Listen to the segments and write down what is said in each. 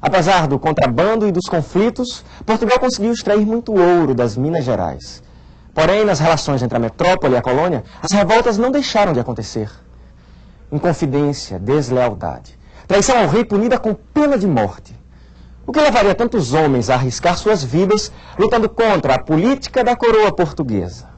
Apesar do contrabando e dos conflitos, Portugal conseguiu extrair muito ouro das Minas Gerais. Porém, nas relações entre a metrópole e a colônia, as revoltas não deixaram de acontecer. Inconfidência, deslealdade, traição ao rei punida com pena de morte. O que levaria tantos homens a arriscar suas vidas lutando contra a política da coroa portuguesa?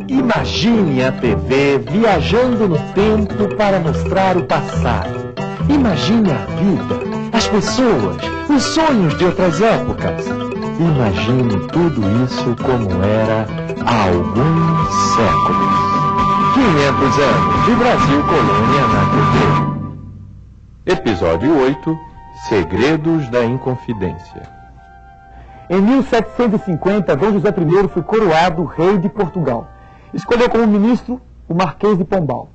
Imagine a TV viajando no tempo para mostrar o passado. Imagine a vida, as pessoas, os sonhos de outras épocas. Imagine tudo isso como era há alguns séculos. 500 anos de Brasil Colônia na TV. Episódio 8, Segredos da Inconfidência. Em 1750, Dom José I foi coroado rei de Portugal. Escolheu como ministro o Marquês de Pombal,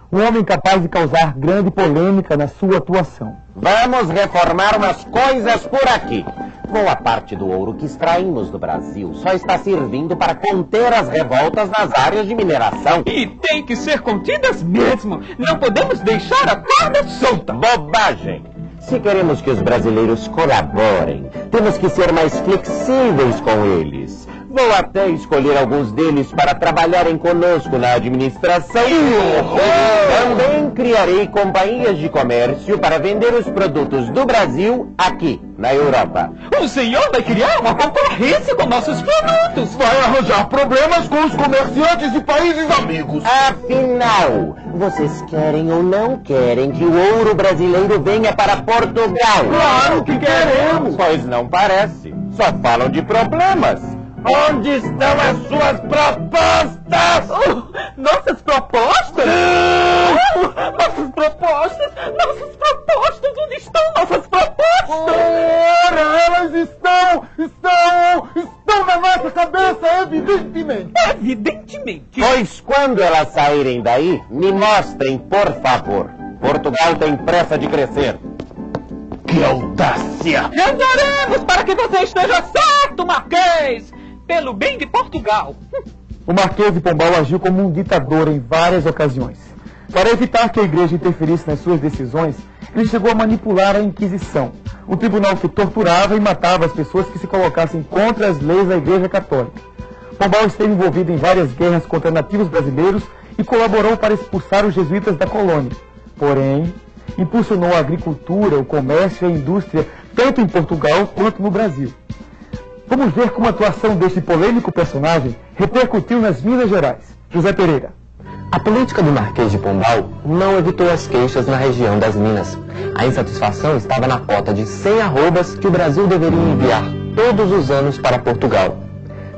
um homem capaz de causar grande polêmica na sua atuação. Vamos reformar umas coisas por aqui. Boa parte do ouro que extraímos do Brasil só está servindo para conter as revoltas nas áreas de mineração. E tem que ser contidas mesmo. Não podemos deixar a corda solta. Bobagem! Se queremos que os brasileiros colaborem, temos que ser mais flexíveis com eles. Vou até escolher alguns deles para trabalharem conosco na administração. Também criarei companhias de comércio para vender os produtos do Brasil aqui, na Europa. O senhor vai criar uma concorrência com nossos produtos. Vai arranjar problemas com os comerciantes de países amigos. Afinal, vocês querem ou não querem que o ouro brasileiro venha para Portugal? Claro que queremos. Pois não parece. Só falam de problemas. Onde estão as suas propostas? Nossas propostas? Nossas propostas? Nossas propostas? Onde estão nossas propostas? Ora, elas estão na nossa cabeça, evidentemente. Evidentemente. Pois quando elas saírem daí, me mostrem, por favor. Portugal tem pressa de crescer. Que audácia! Rezaremos para que você esteja certo, Marquês! Pelo bem de Portugal. O Marquês de Pombal agiu como um ditador em várias ocasiões. Para evitar que a igreja interferisse nas suas decisões, ele chegou a manipular a Inquisição, um tribunal que torturava e matava as pessoas que se colocassem contra as leis da Igreja Católica. Pombal esteve envolvido em várias guerras contra nativos brasileiros e colaborou para expulsar os jesuítas da colônia. Porém, impulsionou a agricultura, o comércio e a indústria, tanto em Portugal quanto no Brasil. Vamos ver como a atuação deste polêmico personagem repercutiu nas Minas Gerais. José Pereira. A política do Marquês de Pombal não evitou as queixas na região das Minas. A insatisfação estava na cota de 100 arrobas que o Brasil deveria enviar todos os anos para Portugal.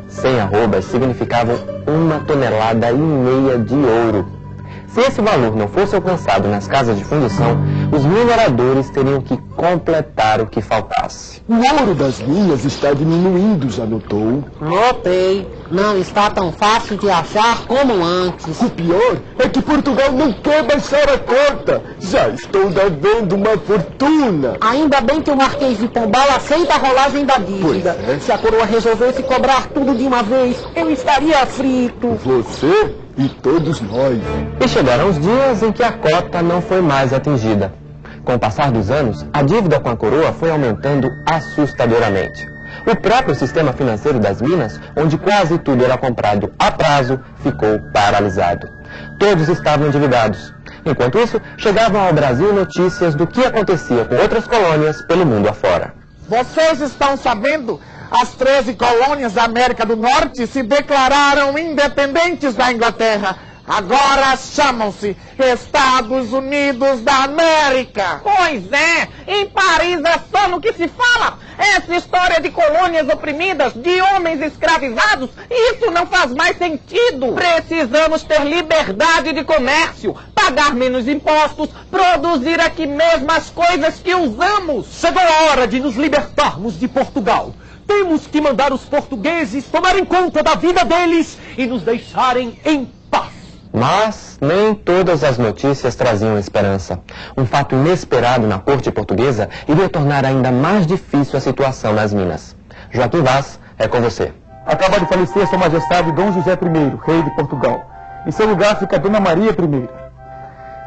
100 arrobas significavam 1,5 toneladas de ouro. Se esse valor não fosse alcançado nas casas de fundição, os mineradores teriam que completar o que faltasse. O ouro das minas está diminuindo, já notou? Notei. Não está tão fácil de achar como antes. O pior é que Portugal não quer baixar a cota. Já estou devendo uma fortuna. Ainda bem que o Marquês de Pombal aceita a rolagem da dívida. Pois é. Se a coroa resolvesse cobrar tudo de uma vez, eu estaria frito. Você e todos nós. E chegaram os dias em que a cota não foi mais atingida. Com o passar dos anos, a dívida com a coroa foi aumentando assustadoramente. O próprio sistema financeiro das Minas, onde quase tudo era comprado a prazo, ficou paralisado. Todos estavam endividados. Enquanto isso, chegavam ao Brasil notícias do que acontecia com outras colônias pelo mundo afora. Vocês estão sabendo? As 13 colônias da América do Norte se declararam independentes da Inglaterra. Agora chamam-se Estados Unidos da América. Pois é, em Paris é só no que se fala. Essa história de colônias oprimidas, de homens escravizados, isso não faz mais sentido. Precisamos ter liberdade de comércio, pagar menos impostos, produzir aqui mesmo as coisas que usamos. Chegou a hora de nos libertarmos de Portugal. Temos que mandar os portugueses tomarem conta da vida deles e nos deixarem em paz. Mas nem todas as notícias traziam esperança. Um fato inesperado na corte portuguesa iria tornar ainda mais difícil a situação nas Minas. Joaquim Vaz, é com você. Acaba de falecer Sua Majestade Dom José I, rei de Portugal. Em seu lugar fica Dona Maria I.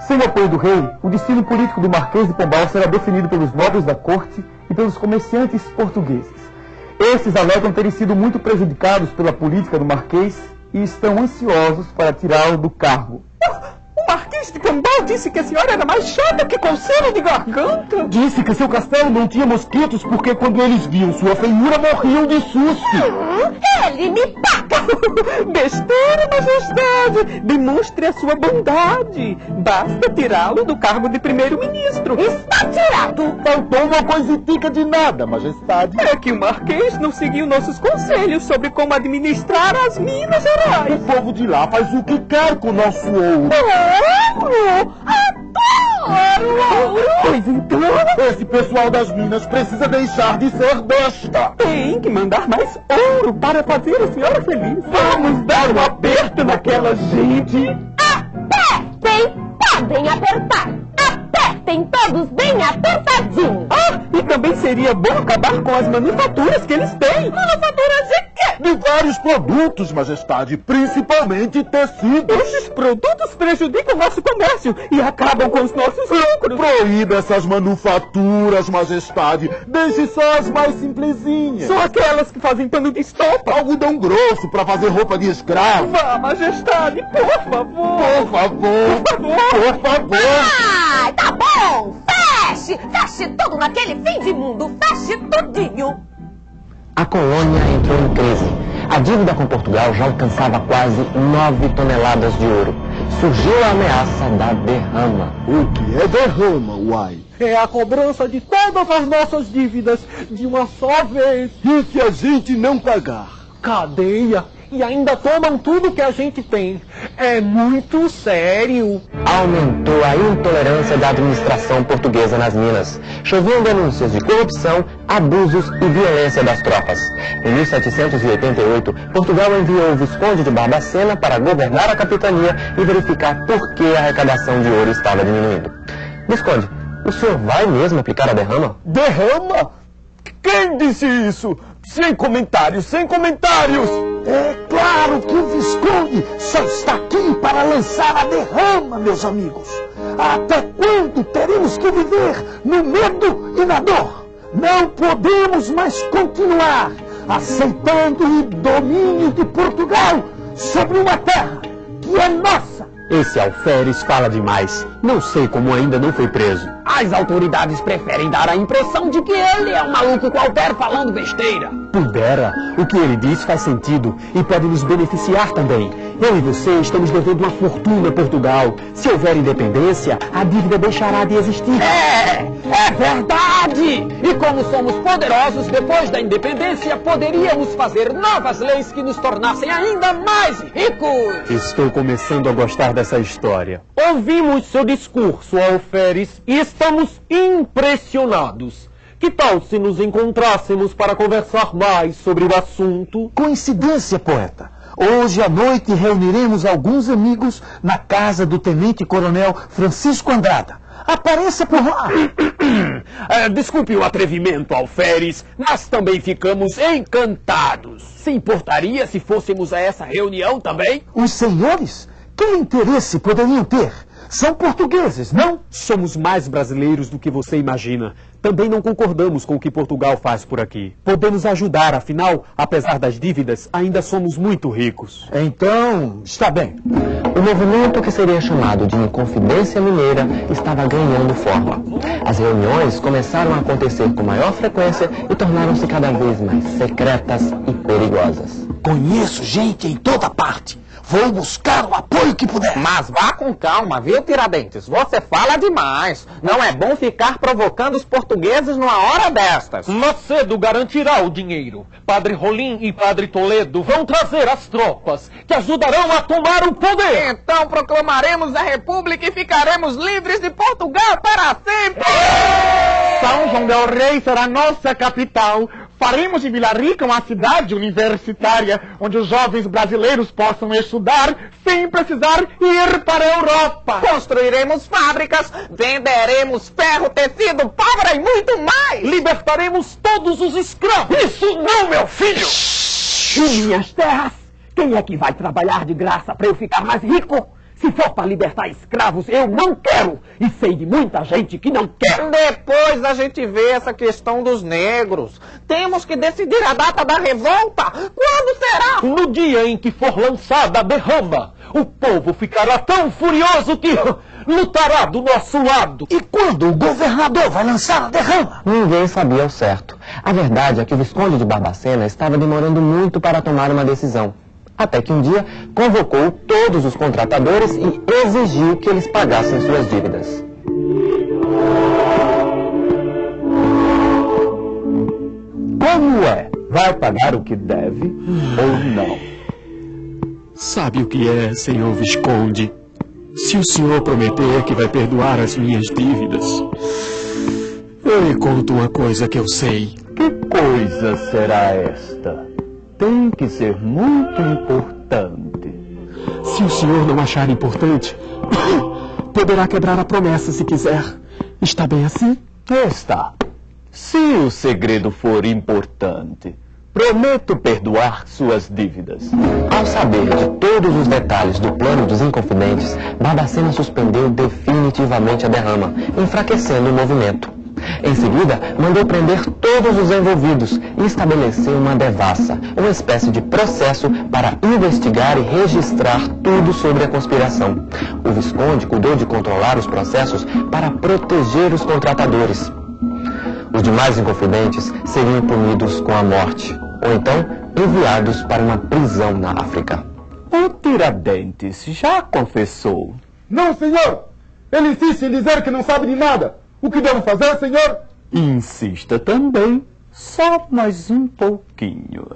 Sem o apoio do rei, o destino político do Marquês de Pombal será definido pelos nobres da corte e pelos comerciantes portugueses. Estes alegam terem sido muito prejudicados pela política do Marquês e estão ansiosos para tirá-lo do cargo. O Marquês de Pombal disse que a senhora era mais chata que coceira de garganta. Disse que seu castelo não tinha mosquitos porque quando eles viam sua feiura morriam de susto. Ele me paga! Besteira, majestade! Demonstre a sua bondade. Basta tirá-lo do cargo de primeiro-ministro. Está tirado! Faltou uma coisitica de nada, majestade. É que o Marquês não seguiu nossos conselhos sobre como administrar as Minas Gerais. O povo de lá faz o que quer com o nosso ouro. Ouro! Adoro ouro! Pois então, Esse pessoal das Minas precisa deixar de ser besta. tem que mandar mais ouro para fazer a senhora feliz. Vamos dar um aperto naquela gente. Apertem! Podem apertar! Apertem todos bem apertadinho! Ah, e também seria bom acabar com as manufaturas que eles têm. Manufaturas de quê? De vários produtos, majestade, principalmente tecidos. Esses produtos prejudicam o nosso comércio e acabam com os nossos lucros. Proíba essas manufaturas, majestade. Deixe só as mais simplesinhas. São aquelas que fazem pano de estopa. Algodão grosso para fazer roupa de escravo. Vá, majestade, por favor. Por favor, por favor. Ai, tá bom! Feche! Feche tudo naquele fim de mundo! Feche tudinho! A colônia entrou em crise. A dívida com Portugal já alcançava quase 9 toneladas de ouro. Surgiu a ameaça da derrama. O que é derrama, uai? É a cobrança de todas as nossas dívidas de uma só vez. E se a gente não pagar? Cadeia. E ainda tomam tudo que a gente tem. É muito sério. Aumentou a intolerância da administração portuguesa nas Minas. Choviam denúncias de corrupção, abusos e violência das tropas. Em 1788, Portugal enviou o Visconde de Barbacena para governar a capitania e verificar por que a arrecadação de ouro estava diminuindo. Visconde, o senhor vai mesmo aplicar a derrama? Derrama? Quem disse isso? Sem comentários, sem comentários! É claro que o Visconde só está aqui para lançar a derrama, meus amigos. Até quando teremos que viver no medo e na dor? Não podemos mais continuar aceitando o domínio de Portugal sobre uma terra que é nossa. Esse alferes fala demais. Não sei como ainda não foi preso. As autoridades preferem dar a impressão de que ele é um maluco qualquer falando besteira. Pudera, o que ele diz faz sentido e pode nos beneficiar também. Eu e você estamos devendo uma fortuna a Portugal. Se houver independência, a dívida deixará de existir. É verdade! E como somos poderosos depois da independência, poderíamos fazer novas leis que nos tornassem ainda mais ricos! Estou começando a gostar dessa história. Ouvimos seu discurso, alferes, e estamos impressionados. Que tal se nos encontrássemos para conversar mais sobre o assunto? Coincidência, poeta. Hoje à noite reuniremos alguns amigos na casa do tenente-coronel Francisco Andrada. Apareça por lá. Desculpe o atrevimento, alferes. Nós também ficamos encantados. Se importaria se fôssemos a essa reunião também? Os senhores? Que interesse poderiam ter? São portugueses, não? Somos mais brasileiros do que você imagina. Também não concordamos com o que Portugal faz por aqui. Podemos ajudar, afinal, apesar das dívidas, ainda somos muito ricos. Então, está bem. O movimento que seria chamado de Inconfidência Mineira estava ganhando forma. As reuniões começaram a acontecer com maior frequência e tornaram-se cada vez mais secretas e perigosas. Conheço gente em toda parte. Vou buscar o apoio que puder. Mas vá com calma, viu, Tiradentes? Você fala demais. Não é bom ficar provocando os portugueses numa hora destas. Macedo garantirá o dinheiro. Padre Rolim e Padre Toledo vão trazer as tropas que ajudarão a tomar o poder. Então proclamaremos a República e ficaremos livres de Portugal para sempre. São João del Rei será nossa capital. Faremos de Vila Rica uma cidade universitária, onde os jovens brasileiros possam estudar sem precisar ir para a Europa. Construiremos fábricas, venderemos ferro, tecido, pólvora e muito mais. Libertaremos todos os escravos. Isso não, meu filho! E minhas terras? Quem é que vai trabalhar de graça para eu ficar mais rico? Se for para libertar escravos, eu não quero. E sei de muita gente que não quer. Depois a gente vê essa questão dos negros. Temos que decidir a data da revolta. Quando será? No dia em que for lançada a derrama, o povo ficará tão furioso que lutará do nosso lado. E quando o governador vai lançar a derrama? Ninguém sabia ao certo. A verdade é que o Visconde de Barbacena estava demorando muito para tomar uma decisão. Até que um dia convocou todos os contratadores e exigiu que eles pagassem suas dívidas. Como é? Vai pagar o que deve ou não? Sabe o que é, senhor Visconde? Se o senhor prometer que vai perdoar as minhas dívidas, eu lhe conto uma coisa que eu sei. Que coisa será esta? Tem que ser muito importante. Se o senhor não achar importante, poderá quebrar a promessa se quiser. Está bem assim? Está. Se o segredo for importante, prometo perdoar suas dívidas. Ao saber de todos os detalhes do plano dos Inconfidentes, Barbacena suspendeu definitivamente a derrama, enfraquecendo o movimento. Em seguida, mandou prender todos os envolvidos e estabeleceu uma devassa, uma espécie de processo para investigar e registrar tudo sobre a conspiração. O Visconde cuidou de controlar os processos para proteger os contratadores. Os demais Inconfidentes seriam punidos com a morte, ou então enviados para uma prisão na África. O Tiradentes já confessou. Não, senhor! Ele insiste em dizer que não sabe de nada. O que devo fazer, senhor? Insista também, só mais um pouquinho.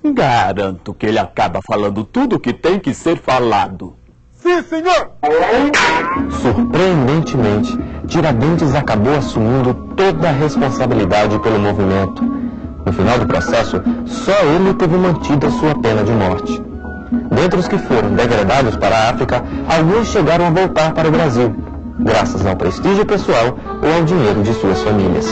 Garanto que ele acaba falando tudo o que tem que ser falado. Sim, senhor! Surpreendentemente, Tiradentes acabou assumindo toda a responsabilidade pelo movimento. No final do processo, só ele teve mantida sua pena de morte. Dentre os que foram degradados para a África, alguns chegaram a voltar para o Brasil, graças ao prestígio pessoal ou ao dinheiro de suas famílias.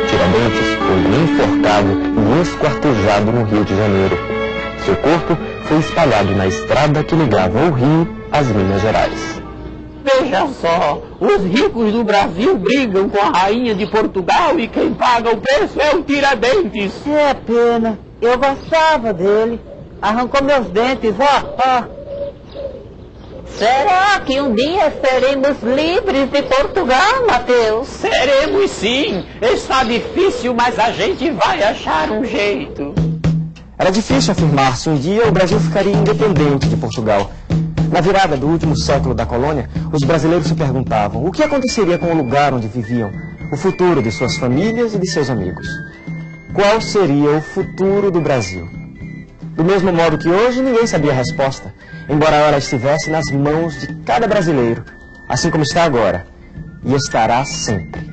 Tiradentes foi enforcado e esquartejado no Rio de Janeiro. Seu corpo foi espalhado na estrada que ligava o Rio às Minas Gerais. Veja só, os ricos do Brasil brigam com a rainha de Portugal e quem paga o preço é o Tiradentes. É pena, eu gostava dele. Arrancou meus dentes, ó. Será que um dia seremos livres de Portugal, Mateus? Seremos sim. Está difícil, mas a gente vai achar um jeito. Era difícil afirmar se um dia o Brasil ficaria independente de Portugal. Na virada do último século da colônia, os brasileiros se perguntavam o que aconteceria com o lugar onde viviam, o futuro de suas famílias e de seus amigos. Qual seria o futuro do Brasil? Do mesmo modo que hoje, ninguém sabia a resposta, embora ela estivesse nas mãos de cada brasileiro, assim como está agora, e estará sempre.